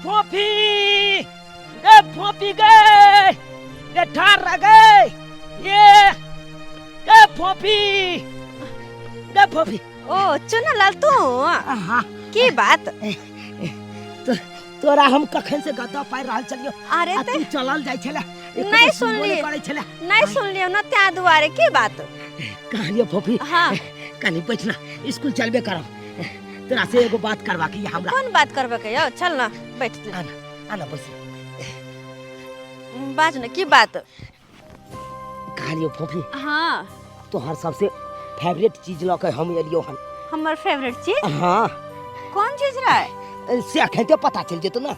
फोफी गे फोफी गे ठार रह गए ये गे फोफी ओ चुनलाल तू हाँ की बात तोरा हम कखन से गद्दा पार रहल चलियो अरे आ तू चलल जाय छले नहीं सुनली नहीं सुनलियो न त्या दुआरे की बात कहलियो फोफी हाँ कनी बैठना स्कूल चलबे करब तोरा से एगो बात करवा के हमरा कौन बात करबे के यो चल ना बैठ ले आना बस बाज न की बात कहलियो फोफी हाँ तोहर सबसे फेवरेट चीज ल के हम एलियो हन हमर फेवरेट चीज हाँ कौन चीज रहे से अखन ते पता चल जेतो ना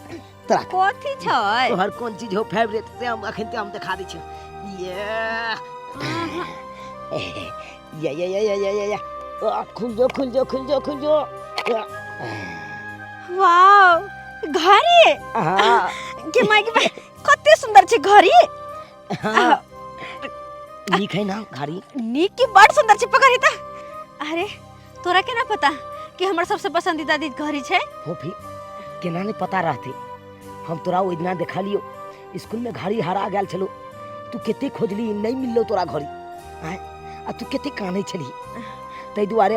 तोरा कथी छै तोहर कौन चीज हो फेवरेट से हम अखन ते हम दिखा दै छी ये खुल जो वाओ घड़ी हाँ के माय के कते सुंदर छै घड़ी हाँ नीक है ना घड़ी नीक की बड़ सुंदर छै पकड़ी त अरे तोरा केना पता कि हमर सबसे पसंदीदा चीज घड़ी छै फोफी केना ने पता रहते हम तोरा ओइ दिना देखा लियो स्कूल में घड़ी हरा गेल छलो तू केते खोजली नहीं मिललो तोरा घड़ी हैं आ तू केते कानै छली तै दुआरे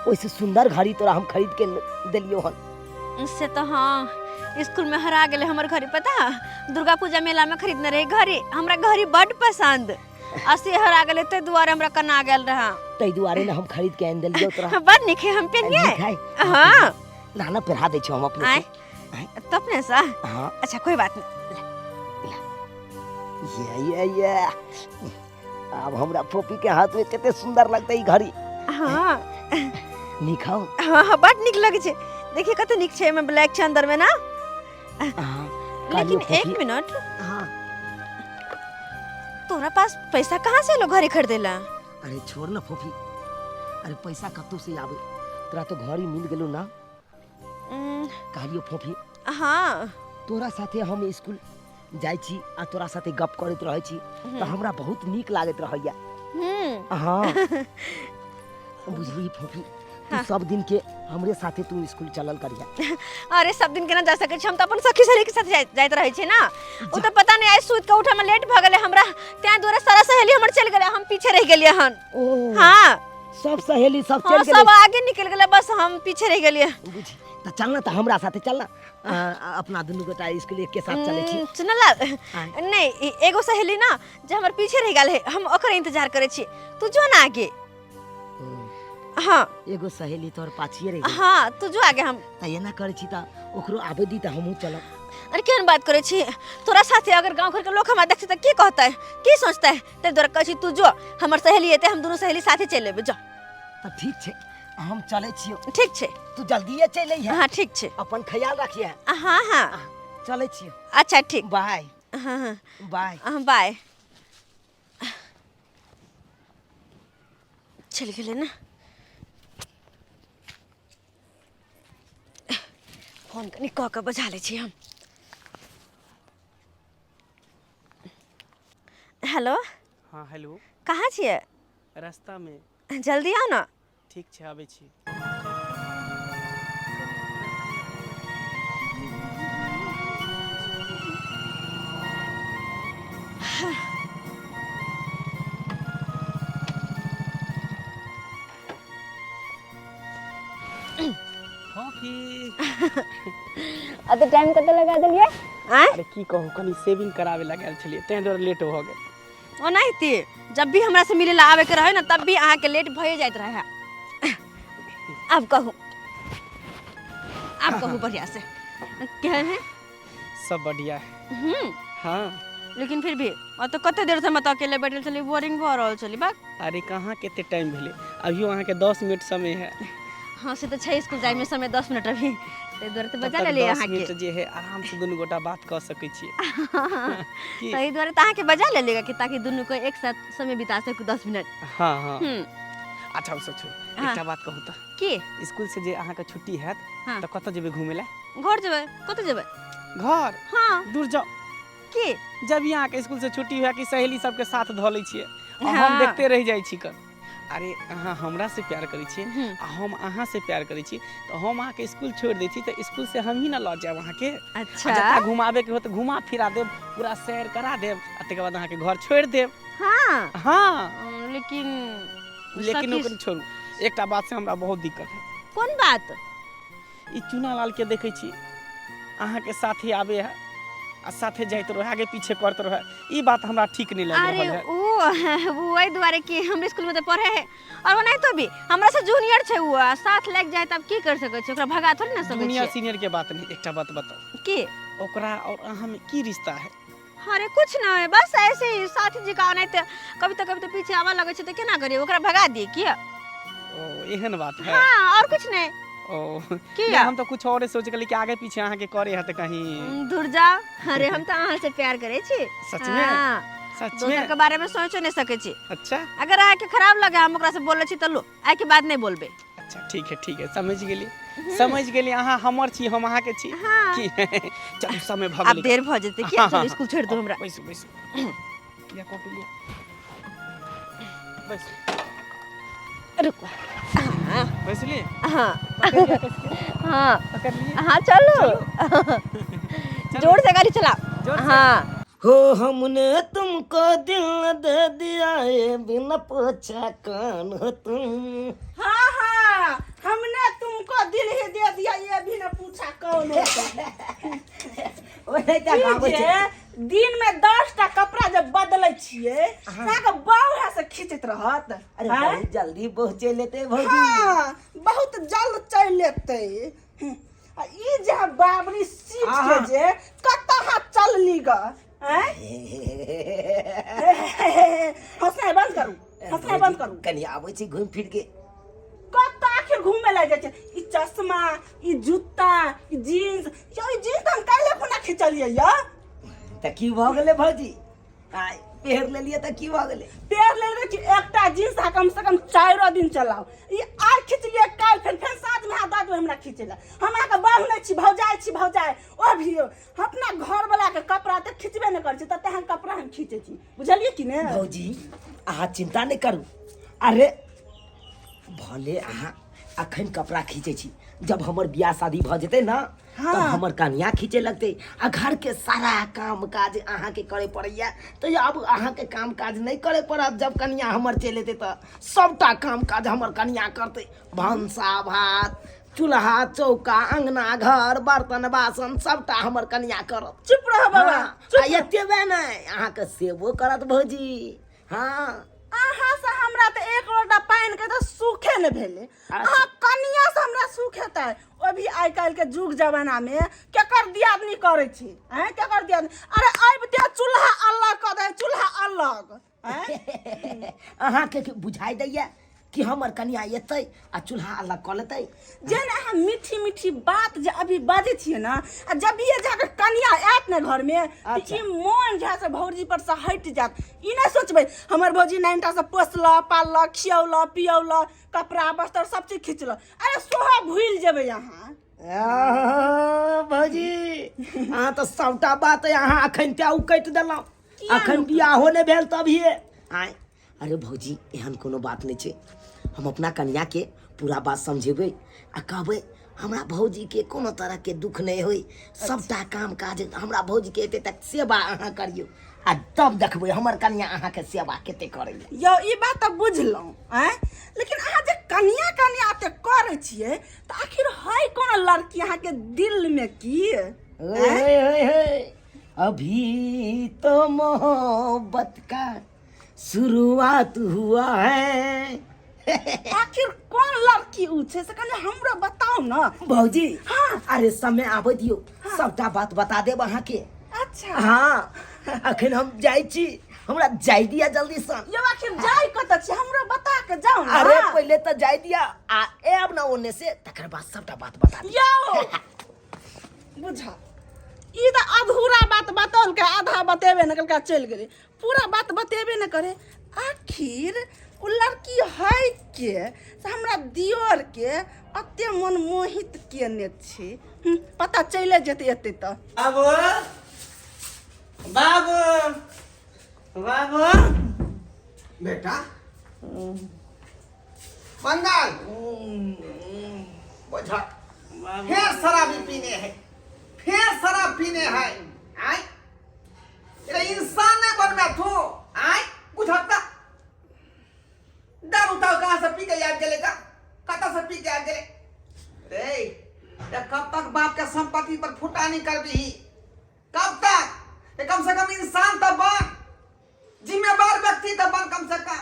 ओइसे सुंदर घड़ी तोरा हम खरीद के देलियो हन से तो हाँ स्कूल में हरा गेले हमर घड़ी पता दुर्गा पूजा मेला में खरीदने रही घड़ी हमरा घड़ी बड़ पसंद असी हरा गेले ते दुआरे हमरा कना गेल रहा तै दुआरे ने हम खरीद के आन देलियो तोरा बड़ नीक है हम पेनिए हां लाना पहिरा दै छी हम अपने तो अपने सा हां अच्छा कोई बात नहीं ये अब हमरा फोफी के हाथ में कते सुंदर लगतै ई घड़ी हां नीक हौ हां बड़ नीक लगे छै देखिए कते नीक छै में ब्लैक छै अंदर में ना हां लेकिन एक मिनट हां तोरा पास पैसा कहाँ से लो घड़ी खरीदेला अरे छोड़ ना फोफी अरे पैसा कत्तो से आवे तोरा तो घड़ी मिल गेलो ना कहलियो फोफी हाँ तोरा साथे हम स्कूल जाय छी आ तोरा साथे गप करैत रहै छी त हमरा बहुत नीक लागैत रहैया हां बुझली फोफी तू सब दिन के हमरे साथे तू स्कूल चलल करिया अरे सब दिन के ना जा सके छी हम त अपन सखी सहेली के साथ जाइत रहै छी ना ओ त पता नहीं आज सुत के उठे में लेट भ गेले हमरा त्या दुआरे सारा सहेली हमर चल गेले हम पीछे रह गेलिए हन हां सब सहेली सब चल गेले सब आगे निकल गेले बस हम पीछे रह गेलिए बुझी त चलना त हमरा साथे चलना अपना दुनू गोटा स्कूल एक के साथ चले छी सुनला नहीं एगो सहेली ना जे हमर पीछे रह गेल है हम ओकर इंतजार करे छी तू जो ना आगे हां एगो सहेली तोर पाछिए रह हां तू जो आगे हम त एना करे छी त ओकरो आबे दी त हमहू चलब अरे केहन बात करे छी तोरा साथे अगर गांव घर के लोग हमरा देखते त की कहता है की सोचता है ते दोरा कहै छी तू जो हमर सहेली एते हम दोनों सहेली साथे चल लेबे जा त ठीक छे हम चले छियो ठीक छे तू जल्दीए चले है हां ठीक छे अपन ख्याल रखिए हां हां चले छियो अच्छा ठीक बाय हां हां बाय बाय चल गेले ना फोन कनी कह के बजा ले छी हम हेलो हाँ हेलो कहाँ छिए रास्ता में जल्दी आओ ना ठीक छै आबै छी अते टाइम कते लगा देलिए अरे की कहूं कनी सेविंग करावे लागल छलिए तै दुआरे लेट भ गेल ओनाहिते जब भी हमरा से मिले ला आवे के रहे ना तब भी आहा के लेट भए जाइत रहे अब कहूं बढ़िया से क्या है सब बढ़िया है हां लेकिन फिर भी तो कते देर से मत अकेले बैठल चली बोरिंग भ रहल चली बा अरे कहां केते टाइम भेले अभी वहां के 10 मिनट समय है हां से तो छै स्कूल जाय में समय 10 मिनट अभी ते द्वारे तो बजा ले यहां के 10 मिनट जे है आराम से दुनु गोटा बात कर सकै छी सही द्वारे ता के बजा ले लेगा कि ताकि दुनु को एक साथ समय बिता सके 10 मिनट हां हां अच्छा सोचो एकटा बात कहू त की स्कूल से जे अहाँ के छुट्टी हैत त कत जेबे घुमे ला घर जेबे कत जेबे घर हां दूर जाओ की जब यहाँ के स्कूल से छुट्टी हुआ कि सहेली सबके साथ धो ले छिए हम देखते रह जाई छी कर अरे अहाँ हमरा से प्यार करै छी आ हम अहाँ से प्यार करै छी तो हम अहाँ के स्कूल छोड़ दै छी तो स्कूल से हम ही ना लऽ जाएब अहाँ के। अच्छा जतऽ घुमाबे के हो तो घुमा फिरा देब, पूरा सैर करा देब आ तकर बाद अहाँ के घर छोड़ देब। हाँ हाँ लेकिन ओकरा छोड़ू, एकटा बात से हमरा बहुत दिक्कत है। कौन बात? ई चुना लाल के देखै छी अहाँ के साथे आबे है आ साथे जाइत रहे, आगे पीछे करत रहे, ई बात हमरा ठीक नहीं लग अरे रहल है। वो वही द्वारे कि हम स्कूल में तो पढ़े है और वो नहीं तो भी हमरा से जूनियर छे, वो साथ लग जाए तब की कर सके छै, ओकरा भगा थोड़ी ना सके छै। जूनियर सीनियर के बात नहीं, एकटा बात बताओ की ओकरा और अहाँ में की रिश्ता है? अरे कुछ ना है, बस ऐसे ही साथी जी का नहीं तो कभी तो पीछे आवा लगे छै तो केना करिए, ओकरा भगा दिए किया। ओ एहन बात है। हाँ और कुछ नहीं। ओ किया हम तो कुछ और सोच के कि आगे पीछे अहाँ के करे है तो कहीं दूर जा। अरे हम तो अहाँ से प्यार करे छी। सच में? हाँ, सच दोसर में? के बारे में सोच नहीं सके छी। अच्छा अगर आए के खराब लगे हम ओकरा से बोले छी तो लो आए के बाद नहीं बोलबे। अच्छा ठीक है समझ गेली अहाँ हमर छी, हम अहाँ के छी। हाँ। की चलू समय भ अब गेल, देर भ जेते कि चल स्कूल छोड़ दो हमरा। बैसू या कॉपी लिया बैसू रुक। हाँ बैसू लिए हाँ हाँ पकड़ लिए हाँ चलो जोर से गाड़ी चला। जोर से। हाँ हो हमने तुमको दिल न दे दिया है बिना पूछा कौन हो तुम। हाँ हमने तुमको दिल ही दे दिया, ये भी न पूछा कौन हो तुम। ओहे ता गाबै ई छै। जे दिन में 10टा कपड़ा जब बदलै छियै ताके बाऊ से खींचत रहत। अरे हैं? बहुत जल्दी पहुँचे लेते भौजी। हाँ बहुत जल्द चल लेते। आ ई जे बाबरी सीट के जे कतहा चलली ग हैं? हंसाई बंद करू कनी आबै छी घूम फिर के। कत आखिर घूमे लग जाए ई चश्मा, ई जूता, ई जीन्स, ई जीन्स हम काल्हे खुना खिंचलिए या त की भ गेलै भौजी? आइ पेड़ ले लिए त की भ गेलै? पेड़ ले रे कि एकटा जीन्स कम से कम 4 दिन चलाओ। ई आज खिंचलिए काल फिर साँझ में हाथ दो हमरा खिंचेला। हमरा के बाहु नै छी भौजाई ओ भी अपना घर वाला के कपड़ा त खिंचबे न कर छी त तेहन कपड़ा हम खींचे छी, बुझलिए कि ने? भौजी अहाँ चिंता नहीं करू। अरे भले अहाँ अखन कपड़ा खींचे छी, जब हमर बियाह शादी भ जेते ना हाँ। तब हमर कनिया खींचे लगते आ घर के सारा काम काज अहाँ के करे पड़ैया। तो अब अहाँ के काम काज नहीं करे पड़त। जब कनिया हमर चल एते त सबटा काम काज हमर कनिया करते, भंसा भात, चूल्हा चौका, अंगना घर बर्तन बासन सबटा हमर कनिया करत। चुप रह बाबा। हाँ, आ एतेबे नहीं अहाँ के सेवो करत भौजी। हाँ अहाँ से हमरा त एक लोटा पानी के त सूखे न भेले, अहाँ कनिया से हमरा सूखेता। ओ भी आइ काल के जुग जमाना में केकर दियादनी करे छी हैं? केकर दियादनी? अरे आब ते चूल्हा अलग क दे, चूल्हा अलग हैं? अहाँ के बुझाई दैया कि हमर कनिया एतै आ चूल्हा अलग क लेतै। जेना अहाँ मीठी बात जे अभी बाजै छियै ना, आ जब ये जाके कनिया आयत ना घर में त ई मन झा से भौजी पर से हट जात। ई नहीं सोचबै हमर भौजी 9टा से पोसला पालला खियौला पियौला कपड़ा बस्तर सब चीज खींचला। अरे सोहा भूल जेबै अहाँ। भौजी अहाँ तो सबटा बात अहाँ अखन त्या उकैट देलहुँ। अखन बियाहो नहि भेल तभिए आय। अरे भौजी एहन कोनो बात नहीं छै, हम अपना कन्या के पूरा बात समझेबै आ कहबै हमरा भौजी के कोनो तरह के दुख नहीं होई, सबटा काम काज हमरा भौजी के एते तक सेवा अहाँ करियो आ तब देखबै हमर कन्या अहाँ के सेवा केते करैया। यो ई बात त बुझलहुँ हैं, लेकिन अहाँ जे कनिया ते करे छियै त आखिर है कोन लड़की अहाँ के दिल में की? अभी तो मोहब्बत का शुरुआत हुआ है। आखिर कौन लड़की उ छै से कने हमरो बताओ ना भौजी। हाँ। अरे समय आबे दियो, सबटा बात बता देब अहाँ के। अच्छा हाँ अखन हम जाई छी, हमरा जाय दिया जल्दी से। यो आखिर जाय कत छी हमरो बता के जाओ ना। अरे पहले तो जाय दिया आ एब ना ओने से, तकर बाद सबटा बात बता दिया। यो बुझा ई त अधूरा बात बतौल के आधा बतेबे न कल चल गेले, पूरा बात बतेबे न करे। आखिर उ लड़की है के से हमरा दियोर के अते मन मोहित केने छी, पता चले जेते एते त। बाबू बाबू बाबू बेटा बंगाल बुझा फिर शराबी पीने हैं, फिर शराब पीने हैं। आय ये इंसान ने बन में थो आय बुझाता दारू तो कहाँ से पी के याद चलेगा, कहाँ से पी के याद चले रे। ये कब तक बाप के संपत्ति पर फुटानी कर भी, कब तक? ये कम से कम इंसान तो बन, जिम्मेदार व्यक्ति तो बन कम से कम।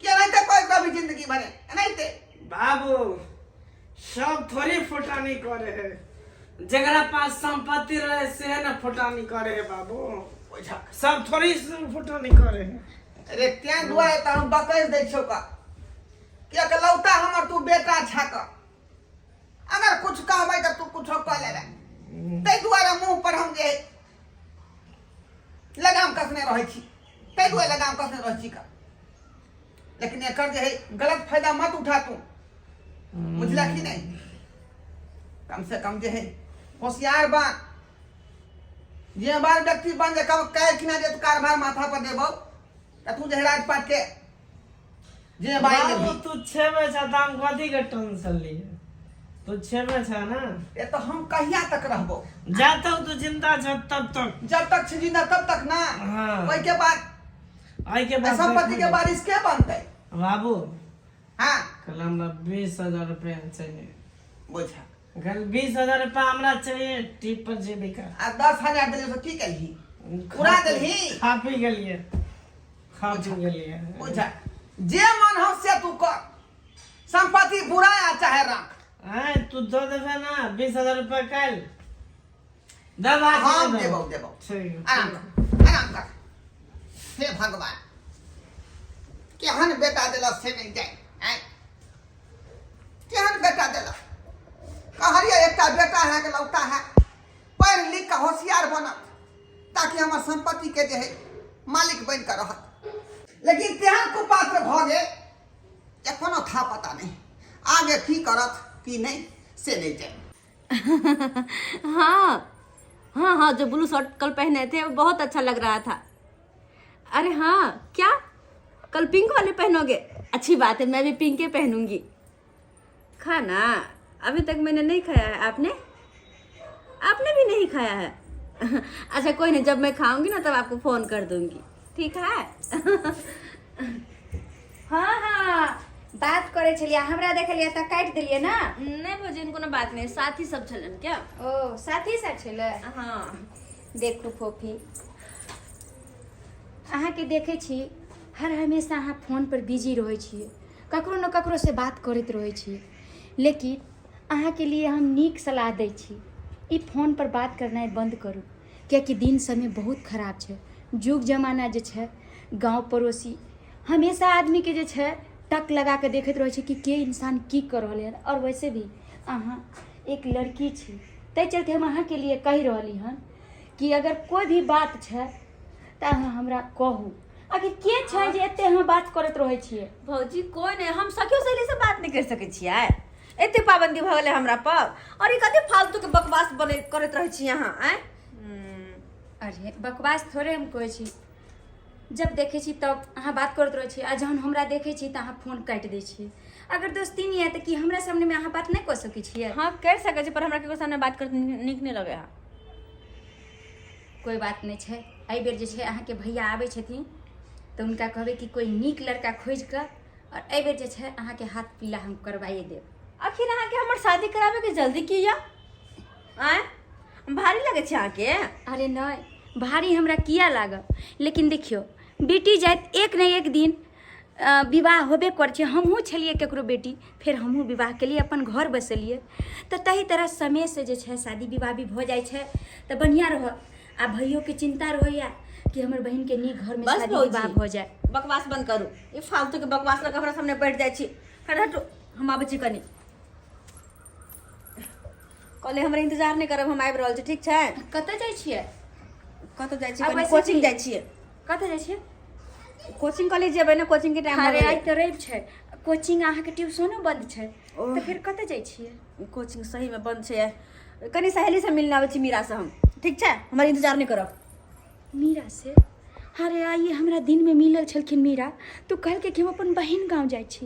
क्या नहीं तो कोई कभी जिंदगी भरे नहीं थे बाबू सब थोड़ी फुटानी करे है, जगरा पास संपत्ति रहे से न फुटानी करे है बाबू। सब थोड़ी फुटानी करे है। अरे त्या दुआरे तो हम बकैस दे छो का क्या के लौटा हमर तू बेटा छाक, अगर कुछ कहबै त तू कुछ कह लेबे तै दुआरे मुंह पर हम जे लगाम कसने रहै छी, तै दुआरे लगाम कसने रहै छी का। लेकिन एकर जे है गलत फायदा मत उठा तू, बुझला कि नहीं? कम से कम जे है होशियार बन, जे बार व्यक्ति बन जे कहे कि ना जे तू कारभार माथा पर देबो त तू जे राजपाट के जे बाई बाबू देबी। तू छेबे छ दाम कथी के टेंशन लिए, तू छेबे छ ना। ये तो हम कहिया तक रहबो, जब तक तू जिंदा छ तब तक। जब तक छी जिंदा तब तक ना। हाँ। ओई के बाद आई के बाद संपत्ति के बारिश के बनते। बाबू हाँ कल हमरा 20,000 रुपया चाहिए, बुझा कल 20,000 रुपया हमरा चाहिए टिप पर जेबे का। आ 10,000 देलियो तो की करही, उड़ा देलही। खा पी गेलिए, खा पी गेलिए। बुझा जे मन हो से तू कर, संपत्ति बुरा या चाहे रख। आय तू दो देबे ना 20,000 रुपया कल दबा हम देबो देबो ठीक आराम कर, आराम कर। हे भगवान केहन बेटा देला से नहीं जाए, आय केहन बेटा देला। कहरिया एकटा बेटा है के लौटा है, पढ़ लिख के होशियार बनत ताकि हमर संपत्ति के जे है मालिक बन कर रहत। लेकिन तेहन कुपात्र भ गे जे कोनो था पता नहीं आगे की करत की नहीं से नहीं जाए। हाँ हाँ हाँ, जो ब्लू शर्ट कल पहने थे वो बहुत अच्छा लग रहा था। अरे हाँ, क्या कल पिंक वाले पहनोगे? अच्छी बात है, मैं भी पिंक के पहनूंगी। खाना अभी तक मैंने नहीं खाया है। आपने भी नहीं खाया है? अच्छा कोई नहीं, जब मैं खाऊंगी ना तब आपको फोन कर दूंगी, ठीक है? हाँ हाँ, बात करे छलिए, हमरा देखलिए त काट दिलिए ना। नहीं भौजी, कोनो बात नहीं, साथी सब छलन क्या? ओ साथी सब छले। हाँ देखू फोफी, अहाँ के देखे छी हर हमेशा अहाँ फोन पर बिजी रहे छिए, ककरो न ककरो से बात करते रहे छिए। लेकिन अहाँ के लिए हम नीक सलाह दै छी, ई फोन पर बात करनाइ बंद करू, कियाकि दिन समय बहुत खराब छै। जुग जमाना जे छै, गांव पड़ोसी हमेशा आदमी के जे छै टक लगा के देखते रहे छै कि के इंसान की कर रहले हन। और वैसे भी अहाँ एक लड़की छी, तै चलते हम अहाँ के लिए कहि रहली हन कि अगर कोई भी बात छै त अहाँ हमरा कहू। आखिर के छै जे एते अहाँ बात करत रहे छिए? भौजी कोई नहीं, हम सखियो सहेली से बात नहीं कर सके छियै, एते पाबंदी भ गेले हमरा पर। और ये कथी फालतू के बकवास बने करत रहे छी यहाँ? आय अरे बकवास थोड़े हम कहै छी, जब देखे छी तब अहाँ बात करत रहे छी, आ जहन हमरा देखे छी त अहाँ फोन काट दै छी। अगर दोस्ती नहीं है त कि हमरा सामने में अहाँ बात नहीं कर सकै छिए? हाँ कर सके छी, पर हमरा केकरो सामने बात करते नीक नहीं लगे है। कोई बात नहीं छै, एहि बेर जे छै अहाँ के भैया आबै छथिन त उनका कहबै कि कोई नीक लड़का खोज कर, और एहि बेर जे छै अहाँ के हाथ पीला हम करवाइए देब। आखिर अहाँ के हमर शादी करावे के जल्दी किया? आय भारी लगे छै अहाँ के? अरे नहीं, भारी हमरा किया लागब, लेकिन देखियो बेटी जाइत एक न एक दिन विवाह होबे कर छै। हमहूँ छलिए ककरो बेटी, फिर हमहूँ विवाह के लिए अपन घर बसलिए, तो तही तरह समय से जे छै शादी विवाह भी हो जाइ छै तो बढ़िया रह। आ भैयो के चिंता रहैया कि हमर बहन के नीक घर में बस शादी भौजी, विवाह हो जाए। बकवास बंद करू, ये फालतू के बकवास लगा हमरा सामने बैठ जाइ छी। हटो, हम आबै छी कनी। कल हमर इंतजार नहीं करब, हम आबि रहल छी, ठीक छै? कतऽ जाइ छिए? कतऽ जाइ छी? अब कनी वैसे कोचिंग भी- जाइ छिए। कतऽ जाइ छिए? कोचिंग कॉलेज जेबै ना, कोचिंग के टाइम अरे भऽ आइ गेलै। तऽ रवि छै, कोचिंग अहाँके ट्यूशनो बंद छै, तो फिर कतऽ जाइ छिए? कोचिंग सही में बंद छै। कनी सहेली से मिलने आबै छी, मीरा से हम, ठीक छै? हमर इंतजार नहीं करब। मीरा से? अरे आइए हमरा दिन में मिलल छलखिन मीरा तो कहलकै कि हम अपन बहिन गाँव जाइ छी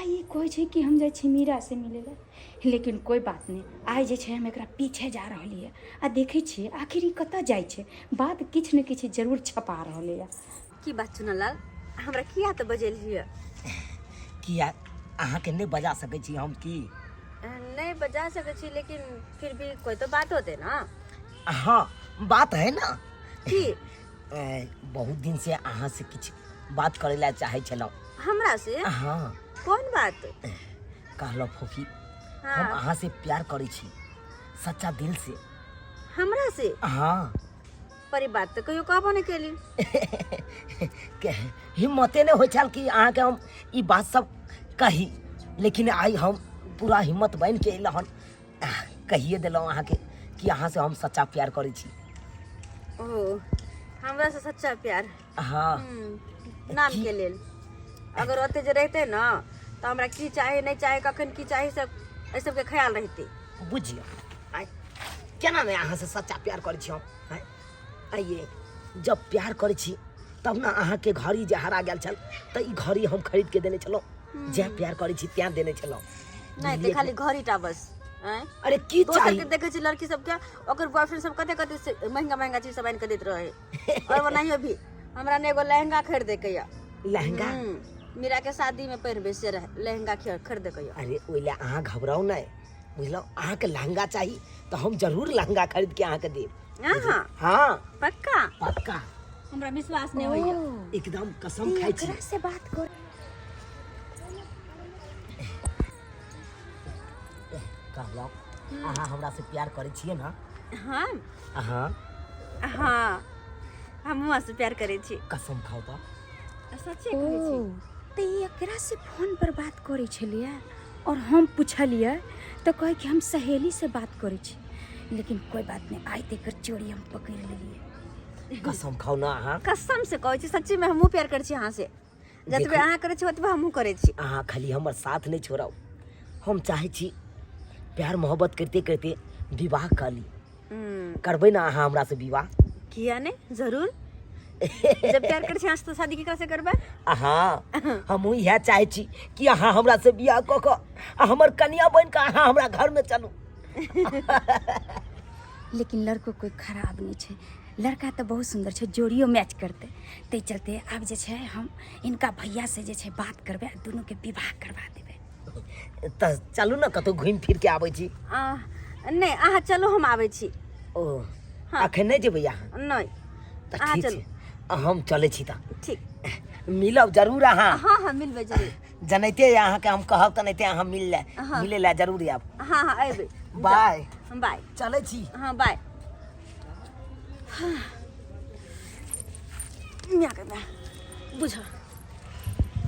आइए कहै छै कि हम जाइ छी मीरा से मिलै लए लेकिन कोई बात नहीं आइ जे छै हम एकरा पीछे जा रहलिए आ देखै छियै आखिर ई कतऽ जाइ छै बात किछु ने किछु जरूर छपा रहलै है की बात चुनलाल हमरा किया तऽ बजेलिए किया अहाँके नहीं बजा सकै छी हम की नहीं बजा सकै छी लेकिन फिर भी कोई तो बात होते ना हाँ बात है ना की बहुत दिन से अहाँ से किछु बात करे ला चाहे छलौं हमरा से हाँ कौन बात कहलो फूफी हाँ। हम अहाँ से प्यार करै छी सच्चा दिल से हमरा से हाँ पर ई बात तो कहियो कहबो नहीं केली हिम्मते नहीं होइ छल कि अहाँके हम ई बात सब कही लेकिन आई हम पूरा हिम्मत बन के अइलहन कहिए दिलहुँ अहाँके कि अहाँ से हम सच्चा प्यार करै छी ओ हमरा से सच्चा प्यार हाँ नाम के लेल अगर ओते जे रहते ना तो हमरा की चाहे नहीं चाहे कखन की चाहे सब एहि सबके ख्याल रहते बुझियो आइ केना नहीं अहाँ से सच्चा प्यार करै छी हम आइ आइए जब प्यार करै छी तब ना अहाँके घड़ी जे हरा गेल छल तऽ ई घड़ी हम खरीद के देने छलहुँ जे प्यार करै छी त्या देने छलहुँ नहीं ते खाली घड़ी टा बस अरे की दोसर चाहिए के देखे छी लड़की सबके ओकर बॉयफ्रेंड सब कते कते महंगा महंगा चीज सब आनि के देत रहे और बनाइयो भी हमरा ने एगो लहंगा खरीदे के या लहंगा मीरा के शादी में पहिरबे से लहंगा खरीदे के या अरे ओइला अहाँ घबराओ नहीं बुझलो अहाँके लहंगा चाहिए तो हम जरूर लहंगा खरीद के अहाँके देब हां हाँ पक्का पक्का हमरा विश्वास नहीं होइया एकदम कसम खाइ छी एकरा से बात कर कहलो अहाँ हमरा से प्यार करै छियै ना हाँ हाँ हाँ हम से प्यार करे छी कसम खाओ तो सच्चे कहै छी तो एकरा से फोन पर बात करै छलिए और हम पूछलिए तो कहे कि हम सहेली से बात करै छी लेकिन कोई बात नहीं आइ तेकर चोरी हम पकड़ लेलिए कसम खाओ ना अहाँ कसम से कहै छी सच्ची में हमहू प्यार करे छी अहाँ से जतबे अहाँ करे छी ओतबे हमहू करे छी अहाँ खाली हमर साथ नहीं छोड़ाओ हम चाहे छी प्यार मोहब्बत करते करते विवाह कर ली करबै ना अहाँ हमरा से विवाह किया ने जरूर जब प्यार करे छी तो शादी केकरा से करबै हाँ हम इएह चाहे छी कि अहाँ हमरा से बियाह कऽ कऽ हमर कन्या बन कऽ अहाँ हमरा घर में चलू लेकिन लड़को कोई खराब नहीं है लड़का तो बहुत सुंदर है जोड़ियो मैच करते ते चलते आब जे छै हम इनका भैया से जे छै बात करबै दोनों के विवाह करवा देबै तऽ चलू ना कतौ घूम फिर के आबै छी नहीं अहाँ चलो हम आबै छी ओ अखन नहीं जेबै अहाँ नहीं तऽ अहाँ ठीक चलू छै हम चलै छी तऽ ठीक मिलब जरूर अहाँ हाँ हाँ मिलबै जरूर जनैते अहाँके हम कहब तऽ नहीं अहाँ मिले ला जरूर आब हाँ हाँ अयबै बाय बाय चलै छी हाँ बाय बुझ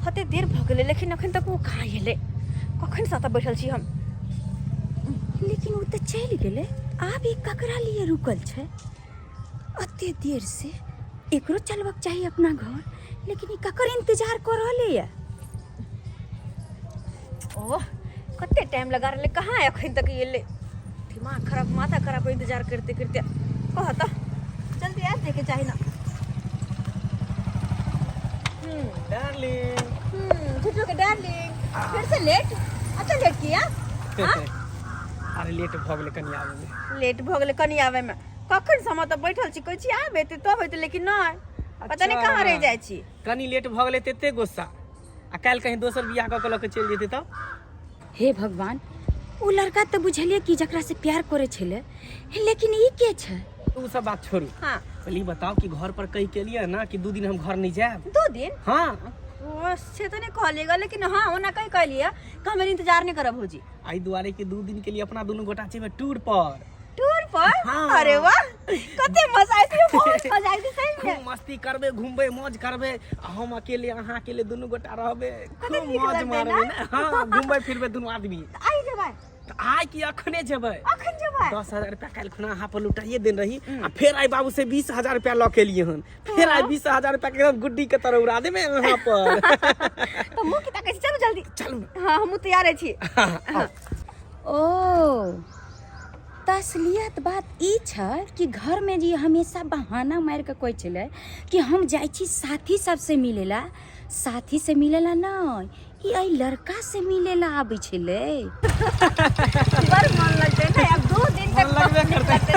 कते देर भऽ गेलै लेकिन अखन तक वो कहाँ एलै कखन से एतऽ बैठल छी हम लेकिन वो तो चल गेले आब ई ककरा लिए रुकल छै अते देर से एकरो चलबक चाहिए अपना घर लेकिन ई ककर इंतजार कर रहले है ओह कते टाइम लगा रहले कहाँ है अखन तक एलै दिमाग खराब माथा खराब इंतजार करते करते कह तो जल्दी आ देखे चाहे ना डार्लिंग झुटू के डार्लिंग फिर से लेट अच्छा लेट किया अरे लेट भऽ गेलै कनी आबै में लेट भऽ गेलै कनी आवे में कखन समय तऽ बैठल छी कहै छी आबे ते तब होते लेकिन नहीं पता नहीं कहाँ रह जाइ छी कनी लेट भऽ गेलै तेते गुस्सा आ काल्हि कहीं दोसर बियाह कऽ के लऽ के चलि जेतै तब हे भगवान वो लड़का तो बुझलिए कि जकरा से प्यार करे छले लेकिन ई के छै उ सब बात छोड़ू हाँ पहले बताओ कि घर पर कही के लिए ना कि 2 दिन हम घर नहीं जाएब 2 दिन हाँ ओ से तो नहीं कहलिएगा लेकिन हाँ ओना कहीं कहलिए कि हम इंतजार नहीं करब भौजी आई दुआरे के 2 दिन के लिए अपना दोनों गोटा जेबे टूर पर टूर पर हाँ। अरे वाह कते मजा आइते बहुत मजा आइते सही में खूब मस्ती करबे घूमबे मौज करबे आ हम अकेले अहाँ अकेले दोनों गोटा रहबे खूब नीक मौज लगतै मारबे ना? ना हाँ घूमबे फिरबे दोनों आदमी आई जेबै तो आइ कि अखने जेबै अखन जेबै 10,000 रुपया काल्हि खुना अहाँ पर लुटाइए देन रही आ फिर आई बाबू से 20,000 रुपया लऽ के लिए हन फिर आई 20,000 रुपया के एकदम गुड्डी के तरह उड़ा देबे वहां पर तो मुंह की ताकै छी चलू जल्दी चलू हाँ हम तैयार छी ओ तो असलियत बात ई छै कि घर में जी हमेशा बहाना मार के कोई चले कि हम जाई छी साथी सबसे मिलेला, साथी से मिलेला नहीं, ई आई लड़का से मिलेला आबै छले। बड़ मन लगते ना, अब 2 दिन तक लगबे करते।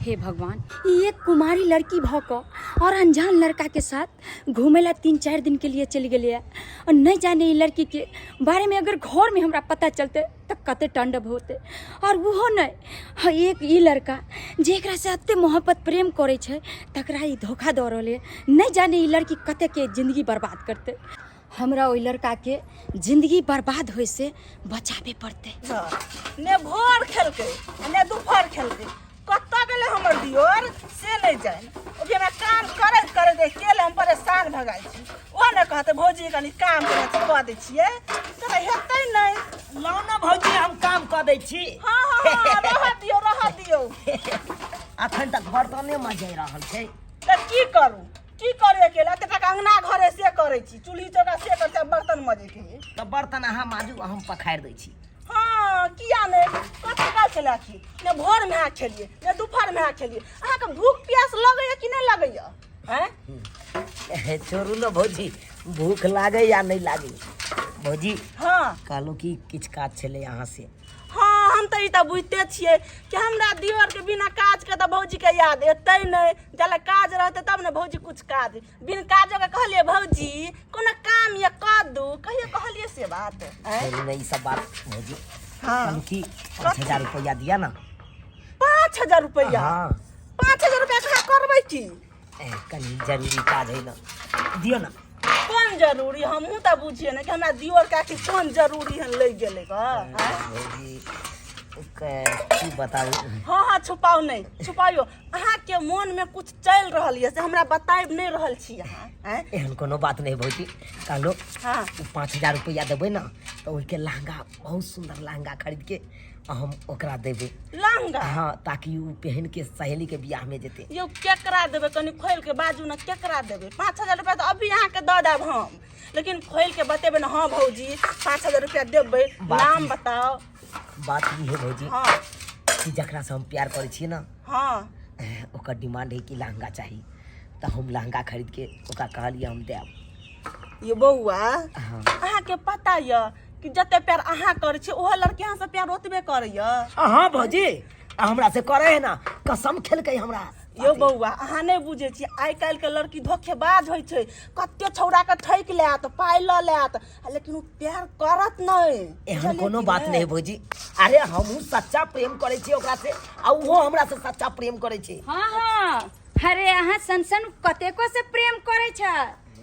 हे भगवान, ये एक कुमारी लड़की भक और अनजान लड़का के साथ घूमेला 3-4 दिन के लिए चली गई है और नहीं जाने ये लड़की के बारे में अगर घर में हमरा पता चलते तो कते टंडब होते। और वो नहीं एक ये लड़का जेकरा से अते मोहब्बत प्रेम करे छे तकरा ई धोखा दे रहले, नहीं जाने ये लड़की कते के जिंदगी बर्बाद करते। हमरा ओई लड़का के जिंदगी बर्बाद होए से बचावे पड़ते। ने भोर खेलके ने दोपहर खेलके कत्ता गेले हमर दियोर से नहीं जाए। अभी हमरा काम करैत करैत अकेले हम परेशान भ गेल छी। ओ ने कहते भौजी कनी काम कऽ दै छियै तऽ हेतै नहीं। लाओ ना भौजी हम काम कर दै छी। हाँ रह दियौ अखन तक बर्तने मजे रहल छै। तऽ की करू अकेले एते तक अंगना घरे से करै छी, चूल्ही चौका से करै छी, बर्तन मजे के तऽ बर्तन अहाँ माजू हम पखारि दै छी। हाँ किया नहीं कत्ता खेला छी, ने भोर में खेलिए ने दोपहर में खेलिए। अहाँ के भूख प्यास लगैया कि नहीं लगैया? हैं छोड़ू ना भौजी, भूख लागे या नहीं लागे भौजी। हाँ कहलू कि किछ काज छलै यहाँ से। हाँ हम तो ई त बुझते छियै कि हमरा दियोर के बिना काज के तो भौजी के याद एतै नहीं। जले काज रहते तब ने भौजी कुछ काज, बिन काजो के कहलिए भौजी कोनो काम या कर दू कहियो कहलिए से बात। छोड़ू ना ई सब बात भौजी। हाँ कहलू कि 5000 रुपया दिया ना। 5000 रुपया? हाँ 5000 रुपया कहाँ करबै की? कनी जरूरी काज है ना, दियो ना। कौन जरूरी? हमहूँ तऽ बुझिए ने कि हमरा दियोर का कि कौन जरूरी है ले गेले भौजी की बताऊ। हाँ छुपाओ नहीं छुपाइयो। अहाँ के मन में कुछ चल रहल है से हमरा बताइब नहीं रहल छी अहाँ। एहन कोनो बात नहीं भौजी। कहलो हाँ 5000 रुपया देबै ना तो ओके लहंगा, बहुत सुंदर लहंगा खरीद के हम ओकरा देबै। लहंगा? हाँ ताकि वो पहन के सहेली के बियाह में जेते। यो केकरा देबै कनी खोल के बाजू ना, केकरा देबै? 5000 रुपया तो अभी अहाँ के दऽ देब हम, लेकिन खोल के बतेबै ना। हाँ भौजी 5000 रुपया देबै, नाम बताओ। बात ई है भौजी हाँ कि जकरा से हम प्यार करे छियै ना हाँ ओकर डिमांड है कि लहंगा चाहिए, तो हम लहंगा खरीद के ओकरा कहलिए हम देब। ये बौआ हाँ अहाँ के पता य कि जते प्यार अहाँ करे छी ओहो लड़की अहाँ से प्यार ओतबे करैया। हाँ भौजी हमरा से करे है ना, कसम खेलकै हमरा। यो बौआ अहाँ नहीं बुझे छी, आइ काल्हि के लड़की धोखेबाज होइ छै। कते छौड़ा के ठैक लेत, पाइ लऽ लेत, लेकिन उ प्यार करत नहीं। एहन कोनो बात नहीं भौजी। अरे हमहू सच्चा प्रेम करे छी ओकरा से, आ वो हमरा से सच्चा प्रेम करे छै। हाँ अरे अहाँ सनसन कतेको से प्रेम करे छ।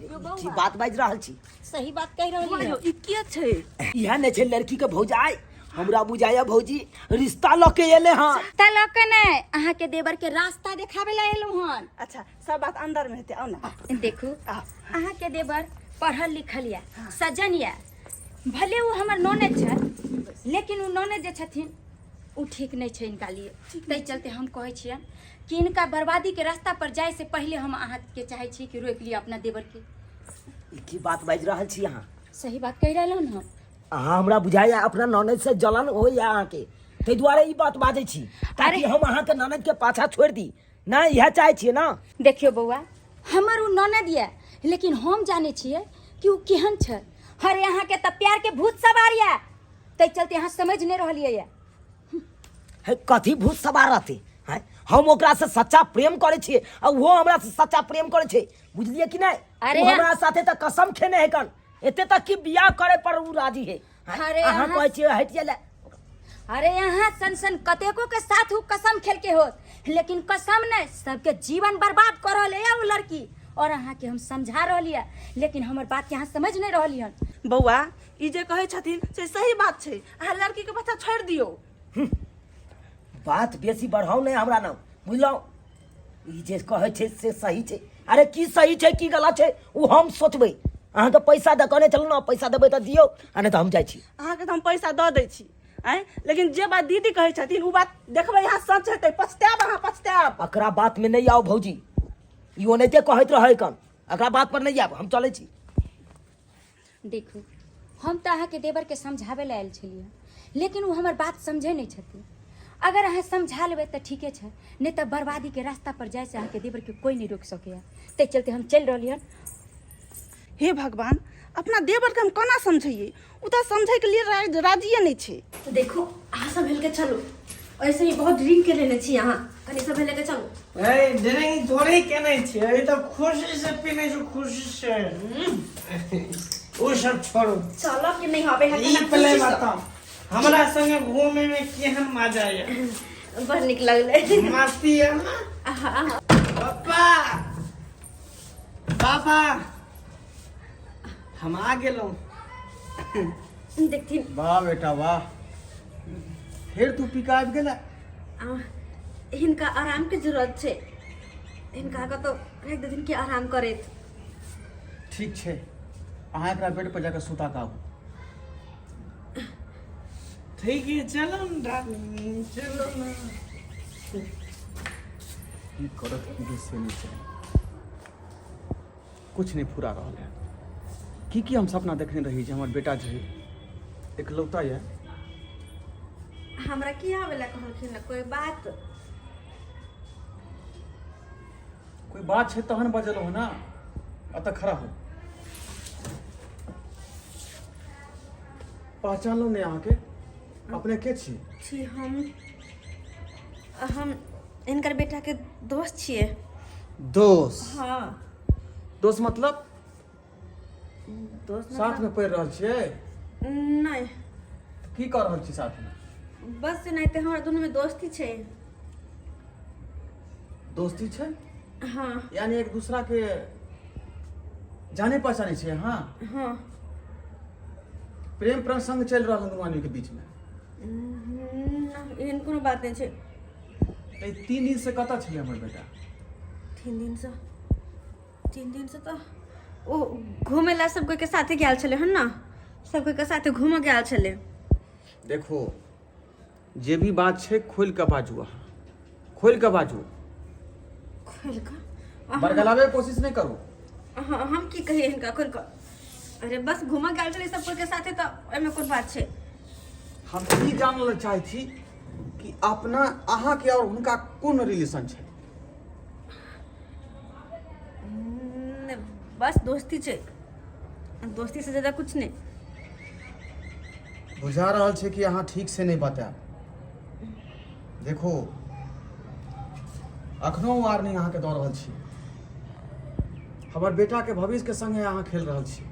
की बात बाज रहल छी। सही बात कह रहली है। ई के छै? इहा ने छै लड़की के भौजाई। हमरा बुझाया भौजी रिश्ता लके एले हां। तलक ने अहाँ के देवर के रास्ता देखावे ला एलू हन। अच्छा सब बात अंदर में हेते, आओ ना। देखू अहाँ के देवर पढ़ल लिखल या, सज्जन या, भले वो हमर ननद छ, लेकिन वो ननद जे छथिन उ ठीक नहीं छै इनका लिए। तै चलते हम कहै छियै कि इनका बर्बादी के रास्ता पर जाए से पहले हम अहाँ के चाहे छी कि रोक लिया अपना देवर के। की बात बाज रहल छी अहाँ? सही बात कह रहलन हम। अहाँ हमरा बुझाया अपना ननद से जलन होइया अहाँ के, तै दुआरे ई बात बाजै छी ताकि हम अहाँ के ननद के पाछा छोड़ दी ना, यह चाहे छियै ना। देखियो बौआ हमर उ ननद या, लेकिन हम जाने छियै कि उ केहन छ। अरे अहाँ के त प्यार के भूत सवार या, तै चलते अहाँ समझ नहीं रहलियै या। है कथी भूत सवार रहते हैं? हम ओकरा से सच्चा प्रेम करे छियै और वो हमरा से सच्चा प्रेम करे छै, बुझलिए कि नहीं? अरे हमरा साथे त कसम खेने है कन, एते तक कि बियाह करे पर उ राजी है। अरे अहाँ कहै छियै हटिया ले। अरे यहाँ सन कतेको के साथ उ कसम खेल के होत, लेकिन कसम नहीं सबके जीवन बर्बाद कर रहले या उ लड़की। और अहाँ के हम समझा रहली है, लेकिन हमर बात के अहाँ समझ नहीं रहली हन। बौआ ई जे कहै छथिन से सही बात छै, अहाँ लड़की के पाछा छोड़ दियो। बात बेसी बढ़ाओ नहीं हमरा नाम, बुझलौ? ई जे कहै छै से सही छै। अरे की सही छै की गलत छै उ हम सोचबै। अहाँ के पैसा दकने चलू ना, पैसा देबै त दियौ, आ नहीं त हम जाइ छी। अहाँ के हम पैसा दऽ दै छी, लेकिन जे बात दीदी कहै छथिन उ बात देखबै यहाँ सच हेतै, पछताएब अहाँ पछताएब। अकरा बात में नहीं आओ भौजी, ई ओनाहिते कहैत रहै कन, अकरा बात पर नहीं आब, हम चलै छी। देखू हम तो अहाँ के देवर के समझावे ला आयल छलिए, लेकिन वो हमार बात समझे नहीं छथिन। अगर अहाँ समझा लेबै तऽ ठीके छै, नहीं तो बर्बादी के रास्ता पर जाए से अहाँ के देवर के कोई नहीं रोक सके। ते चलते हम चल रही हन। हे भगवान, अपना देवर के हम कोना समझिए? उ तो समझे के लिए राजिए नहीं छे। तो देखो अहाँ सब मिल के चलो, ऐसे ही बहुत ड्रिंक के लेने छी यहाँ, कनी सब मिल के चलो। ए ड्रिंक थोड़ी केने छी, अभी तो खुशी से पीने छी, खुशी से। वो सब छोड़ो, चलो कि नहीं होबे है ई पहले बताओ हमरा संगे घूमे में केहन मजा है? बड़ निक लगले। मस्ती है ना? हाँ। पापा पापा हम आ गेलो। देखती वाह बेटा वाह, फिर तू पिका आबि गेला। हिनका आराम के जरूरत छे, हिनका का तो एक दो दिन के आराम करे। ठीक छै, अहाँ एकरा बेड पर जाकर सुता का। ठीक है चलो ना डार्लिंग, चलो ना। की करत की से नहीं चले, कुछ नहीं पूरा रहल है। की हम सपना देखने रही जे हमर बेटा जे एकलौता है। हमरा की आवेला कहलखिन ना कोई बात? कोई बात छै तहन बजलो हो ना, अतः खड़ा हो। पहचान लो नहीं अहाँ के, अपने के छी? छी हम इनकर बेटा के दोस्त छिए। दोस्त? हाँ दोस्त मतलब दोस्त साथ में पढ़ रहल छियै? नहीं, की कर रहल छी साथ में? बस नहीं तो हमारा दोनों में दोस्ती छे। दोस्ती छै? हाँ यानी एक दूसरा के जाने पहचाने छियै? हाँ हाँ। प्रेम प्रसंग चल रहा है के बीच में? एहन कोनो बात नहीं छे। 3 दिन से कतऽ छलै हमर बेटा? 3 दिन से तो ओ घूमे ला सब कोई के साथे गेल छले हन ना, सब कोई के साथे घूमे गेल छले। देखो जे भी बात छै खोल के बाजू, अहाँ खोल के बाजू, खोल का बरगलावे के कोशिश नहीं करू। हम की कहिए इनका खोल का? अरे बस घूमे गेल छले सब कोई के साथे, तो एमे कोन बात छे? हम ई जानल ले चाहे छी कि अपना अहाँ के और उनका कोन रिलेशन छै? बस दोस्ती छे, दोस्ती से ज्यादा कुछ नहीं। बुझा रहल छै कि अहाँ ठीक से नहीं बताएब। देखो अखनो वार नहीं अहाँ के दऽ रहल छी, हमर बेटा के भविष्य के संगे अहाँ खेल रहल छी,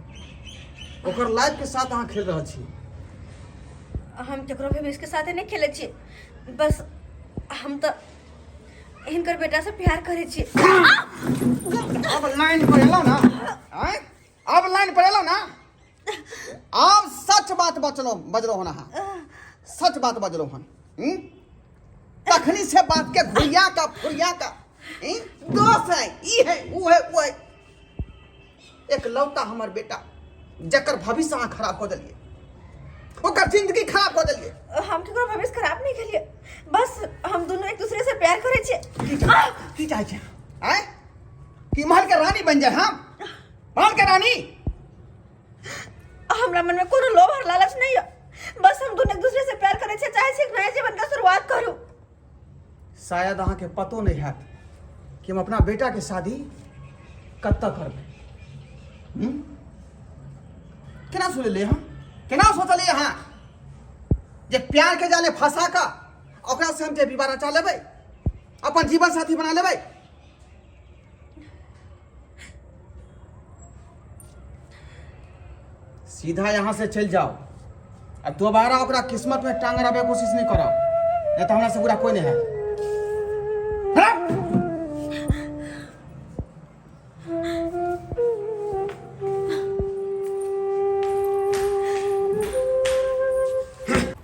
ओकर लाइफ के साथ अहाँ खेल रहल छी। हम केकरो भी इसके साथे नहीं खेले छी, बस हम तो इनकर बेटा से प्यार करे छी। अब लाइन पर एलो ना, आय अब लाइन पर एलो ना, अब सच बात बजलो हो ना, सच बात बजलो हन। तखनी से बात के घुरिया का फुरिया का दोस्त है, ई है वो है वो है। एक लौता हमर बेटा जकर भविष्य अहाँ खराब कर दिलिए, ओकर जिंदगी खराब कर दिलिए। हम केकरो भविष्य खराब नहीं केलिए, बस हम दोनों एक दूसरे से प्यार करे छी। की चाहे छै? आय कि महल के रानी बन जाए? हम महल के रानी? हमरा मन में कोनो लोभ और लालच नहीं है, बस हम दोनों एक दूसरे से प्यार करे छी, चाहे छी एक नया जीवन का शुरुआत करूं। शायद अहाँ के पतो नहीं है कि हम अपना बेटा के शादी कब तक करबे। केना सुनलिए हम? केना सोचलिए हाँ जे प्यार के जाले फंसा का ओकरा से हम जे विवाह रचा लेबै, अपन जीवन साथी बना लेबै? सीधा यहाँ से चल जाओ और दोबारा ओकरा किस्मत में टांग अड़ाबे कोशिश नहीं करो, नहीं तो हमरा से बुरा कोई नहीं है।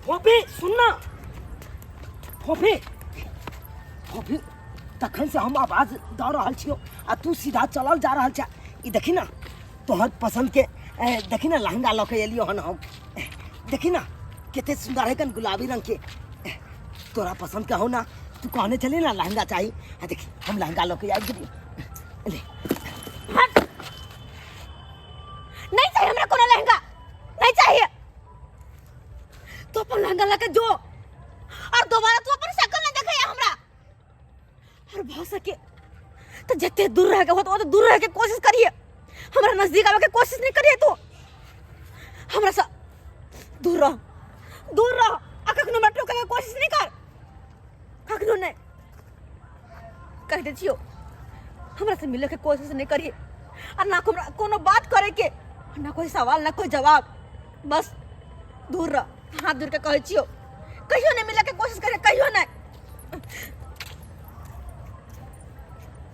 फोफी सुनना, फोफी फोफी तखन से हम आवाज दऽ रहल छियो आ तू सीधा चलल जा रहल छा। ई देखी ना तोहर पसंद के देखी ना लहंगा लऽ के एलियो हन हम, देखी ना कते सुंदर है कन गुलाबी रंग के, तोरा पसंद का हो ना, तू कहने चली ना लहंगा चाहिए, देखी हम लहंगा लऽ के आबि गेलियो। ले नहीं चाहिए हमरा कोनो लहंगा, नहीं चाहिए। तो अपन लहंगा निकल लगे जो और दोबारा तू अपन शक्ल न देखे हमरा और भ सके तो जते दूर रह के हो तो दूर रह के कोशिश करिए हमरा नजदीक आवे के कोशिश नहीं करिए तू हमरा से दूर रह आ कखनो मत टोके के कोशिश नहीं कर कखनो नहीं कह दे छियो हमरा से मिले के कोशिश नहीं करिए और ना कोनो बात करे के ना कोई सवाल ना कोई जवाब बस दूर रह हाथ दूर के कहे छियो कहियो नहीं मिले के कोशिश करे कहियो नहीं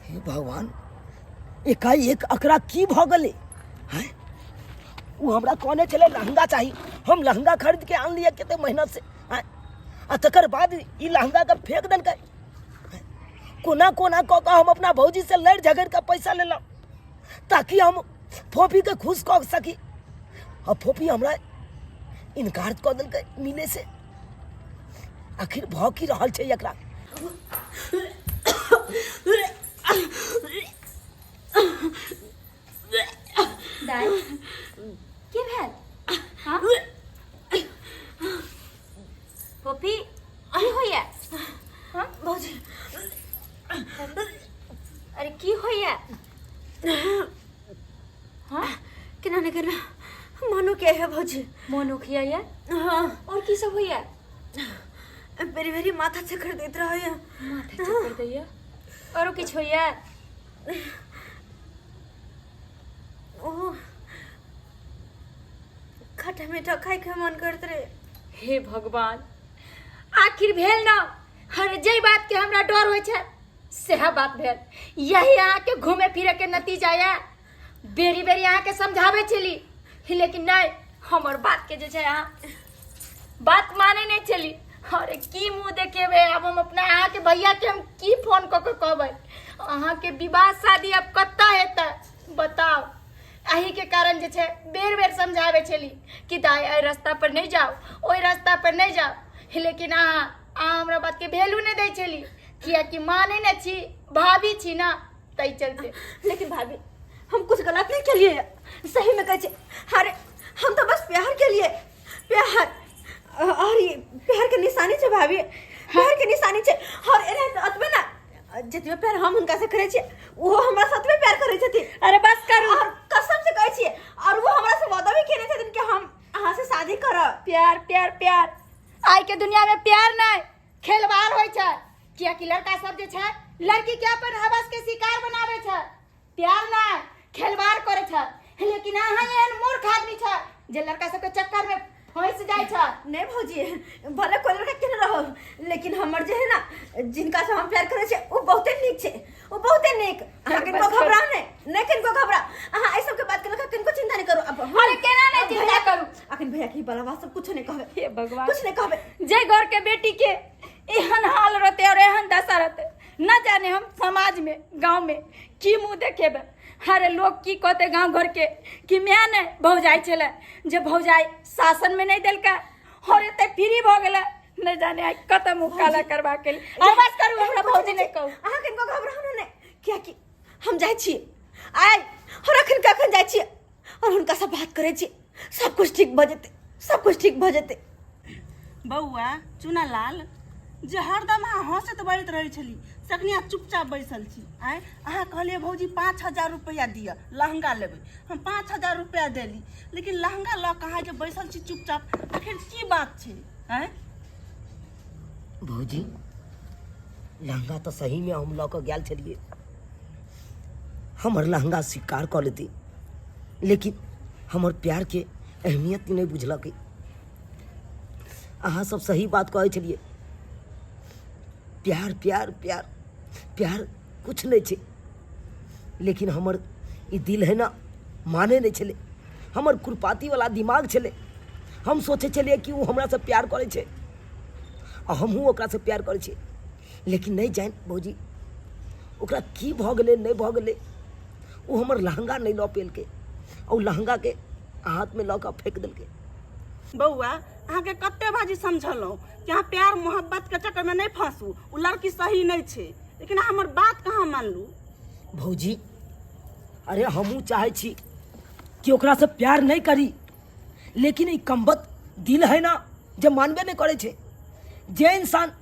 हे भगवान एकाएक अकरा की भ गले हैं वो हमरा कोने चले लहंगा चाहिए हम लहंगा खरीद के आन लिया कितने मेहनत से हैं आ तकर बाद ई लहंगा का फेंक दल के कोना कोना को हम अपना भौजी से लड़ झगड़ का पैसा ले लो ताकि हम फोफी के खुश कर सकी और फोफी हमरा इनकार कर दल के मिले से आखिर भ की रहल छै एकरा दाई की भेल हाँ पोपी की होइया हाँ भौजी अरे की होइया हाँ केना ने केना मनो के है भौजी मन उखिया या हाँ और की सब होइया मेरी मेरी माथा चक्कर देत रहा है माथे चक्कर दैया और किछ होइया ओ खट्टा मीठा खाए के मन करत रे हे भगवान आखिर भेल ना हर जई बात के हमरा डर होय छै सेहा बात भेल यही अहाँ के घूमे फिरे के नतीजा या बेरी बेरी अहाँ के समझावे चली लेकिन नहीं हमर बात के जे छै अहाँ बात माने नहीं चली अरे की मुंह देखेबे अब हम अपना अहाँ के भैया के हम की फोन क के कहबै अहाँ के विवाह शादी अब कत्ता हेतै बताओ अही के कारण जे छै बेर बेर समझावे छली कि दाई एहि रास्ता पर नहीं जाओ ओहि रास्ता पर नहीं जाओ लेकिन अहाँ हमरा बात के वैल्यू नहीं दै छली कियाकि माने न छी भाभी छी ना तई चलते लेकिन भाभी हम कुछ गलत नहीं के लिए सही में कहे अरे हम तो बस प्यार के लिए प्यार और ये प्यार के निशानी छे भाभी प्यार के निशानी छे और एने अतबे ना जतबे प्यार हम उनका से करे छे वो हमरा साथ में प्यार करे छथि अरे बस करू और कसम से कहे छे और वो हमरा से वादा भी केने छथिन कि हम अहाँ से शादी करब प्यार प्यार प्यार आई के दुनिया में प्यार नहीं खेलवार होय छै कियाकि लड़का सब जे छै लड़की के अपन हवस के शिकार बनावे छै प्यार नहीं खेलवार करे छै लेकिन अहाँ एहन मूर्ख आदमी छै जे लड़का सब के चक्कर में फंस जाय छै नहीं भौजी भले कोई लड़का क्यों रहो लेकिन हमर जे है ना जिनका से हम प्यार करे छे वो बहुते नीक छे वो बहुते नीक अहाँ किनको घबराओ नहीं किनको घबरा अहाँ ऐ सब के बात करला किनको चिंता नहीं करो अब अरे केना नहीं चिंता करू अखन भैया की बलवा सब कुछ नहीं कहबे हे भगवान कुछ नहीं कहबे जय घर के बेटी के एहन हाल रहते और एहन दशा रहते न जाने हम समाज में गांव में की मुंह देखेबे अरे लोग की कहते गांव घर के कि मैं ने भौजाई चले जे भौजाई शासन में नहीं देलका और एते फ्री भ गेले न जाने आई कत मुंह काला करवा के लिए बस करू हमरा भौजी नहीं कहू अहाँ किनको घबराओ नहीं क्या कि हम जाय छी आइ और अखन कखन जाय छी और उनका सब बात करे छी सब कुछ ठीक भ जेते सब कुछ ठीक भ जेते बौआ चुनालाल जे हरदम अहाँ हंसत बजैत रहै छली सखनी अहाँ चुपचाप बैसल छी आइ अहाँ कहलिए भौजी 5,000 रुपया दिअ लहंगा लेबै हम 5,000 रुपया देली लेकिन लहंगा लऽ कऽ अहाँ जे बैसल छी चुपचाप आखिर की बात छै आइ भौजी लहंगा तो सही में हम लऽ गेल छलिए हमर लहंगा स्वीकार कर लेती लेकिन हमर प्यार के अहमियत नहीं बुझलक अहाँ सब सही बात कहै छलिए प्यार प्यार प्यार प्यार कुछ नहीं छे लेकिन हमर ई दिल है ना माने नहीं छले हमर खुरपाती वाला दिमाग छले हम सोचे छलिए कि वो हमरा से प्यार करे छे और हमहूँ ओकरा से प्यार करे छे लेकिन नहीं जान भौजी ओकरा की भ गेले नहीं भ गेले वो हमर लहंगा नहीं लऽ पेलके और लहंगा के हाथ में लऽ कऽ फेंक देलके बौआ अहाँ के कते बाजी समझलहुँ कि अहाँ प्यार मोहब्बत के चक्कर में नहीं फंसू वो लड़की सही नहीं छे लेकिन अहाँ हमर बात कहाँ मानलू भौजी अरे हमहूँ चाहे छी कि ओकरा से प्यार नहीं करी लेकिन ई कमबत दिल है ना जे मानबे नहीं करे छे। जे इंसान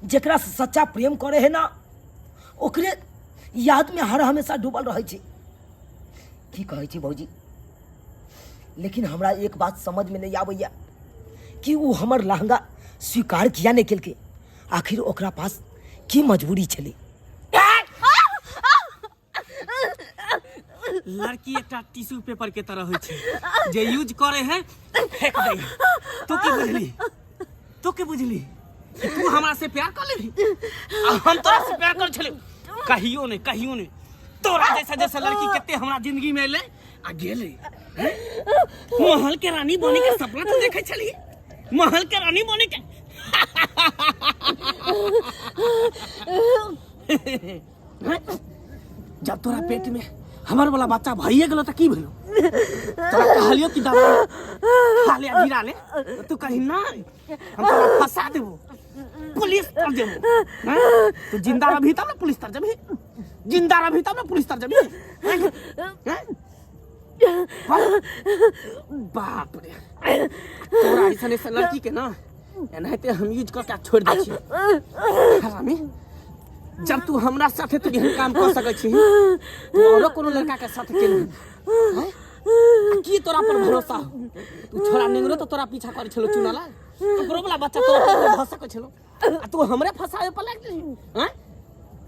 जेकरा से सच्चा प्रेम करे है ना ओकरे याद में हर हमेशा डूबल रहे छे। की कहे छी भौजी, लेकिन हमरा एक बात समझ में नहीं आबैया कि वो हमर लहंगा स्वीकार किया नहीं केलके। आखिर ओकरा पास की मजबूरी छले। लड़की एक टिश्यू पेपर के तरह होय छै जे यूज करे है फेंक दे। तो के बुझली तू हमरा से प्यार कर लेली आ हम तोरा से प्यार कर छले। कहियो ने तोरा जैसा लड़की कते हमरा जिंदगी में ले आ गेले। महल के रानी बने के सपना तो देखे छली। महल के रानी बने के जब तोरा पेट में हमर वाला बच्चा भइए गेलो त की भेलो? तोरा कहलियो कि दवाई खा ले गिरा ले तू कहि ना हम तोरा फंसा देबो, पुलिस तर देबो। तू जिंदा रही तब ना पुलिस तर जबी, जिंदा रही तब ना पुलिस तर जबी। बाप रे, तोरा ऐसा लड़की के ना एनाहिते हम यूज करके छोड़ दै छी। हरामी, जब तू हमरा साथे तू यही काम कर सकै छी तू औरो कोनो लड़का के साथ के नहीं की तोरा पर भरोसा? तू छोरा नेंगरो तो तोरा पीछा करे छलो चुनाला, ओकरो वाला बच्चा तोरा पर फंस सकै छलो आ तू हमरे फंसावे पर लाग गेली। हैं,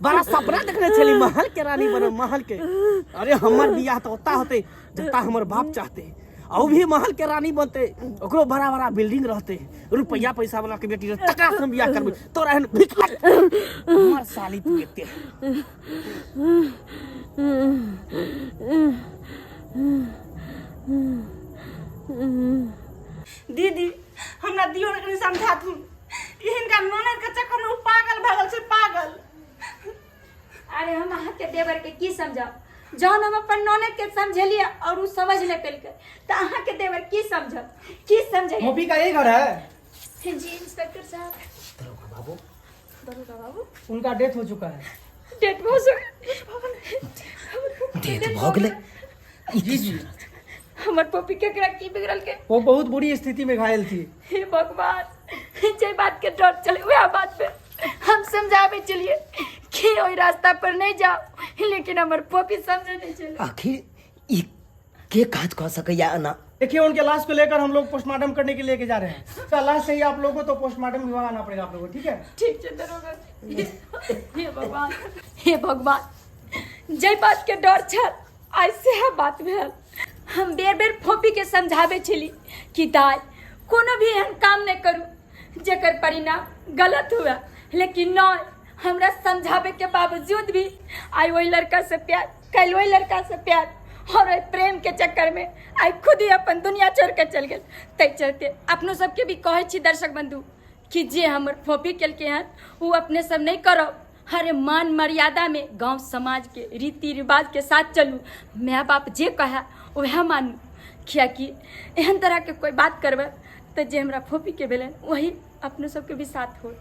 बड़ा सपना देखने छली महल के रानी बने, महल के। अरे हमर बियाह तो होता होते जता हमर बाप चाहते, और भी महल के रानी बनते, ओकरो बड़ा बड़ा बिल्डिंग रहते, रुपया पैसा वाला के बेटी रहते, तकरा से बियाह करबे। तोरा एहन भिखा हमर साली तू एते दीदी हमरा दियो ने कनी समझा तू। इनका ननद के चक्कर में उ पागल भगल से पागल। अरे हम अहाँ के देवर के की समझाओ? जौन हम अपन ननद के समझलिए और उ समझ ले पेलके तो अहाँ के देवर की समझब, की समझे? मोपी का ये घर है? जी इंस्पेक्टर साहब। दरोगा बाबू उनका डेथ हो चुका है। डेट हो डेथ भ गेले। जी जी, हमर पपी केकरा की बिगड़ल के? वो बहुत बुरी स्थिति में घायल थी। हे भगवान, जे बात के डर चले वह बात पे हम समझावे चलिए कि ओई रास्ता पर नहीं जाओ, लेकिन हमर पपी समझे नहीं चले। आखिर ई के काज कह सकैया अना? देखिए उनके लाश को लेकर हम लोग पोस्टमार्टम करने के लिए लेके जा रहे हैं। उसका लाश चाहिए आप लोगों को तो पोस्टमार्टम विभाग आना पड़ेगा आप लोगों को, ठीक है? ठीक है दरोगा। हे भगवान, हे भगवान, जे बात के डर छल ऐसे है बात भेल। हम बेर बेर फोपी के समझावे छली कि दाई कोनो भी एहन काम नहीं करू जेकर परिणाम गलत हुआ, लेकिन नहीं, हमरा समझावे के बावजूद भी आई वही लड़का से प्यार, कल वही लड़का से प्यार और प्रेम के चक्कर में आई खुद ही अपन दुनिया छोड़ के चल गए। तै चलते अपनों सबके भी कहे छी दर्शक बंधु कि जे हमर फोपी केल के हैं वो अपने सब नहीं करो। हरे मान मर्यादा में गांव समाज के रीति रिवाज के साथ चलू, माँ बाप जे कहे वह मानू। किया कि एहन तरह के कोई बात करबे तो जे हमरा फोपी के भेलन वही अपने सबके भी साथ हो।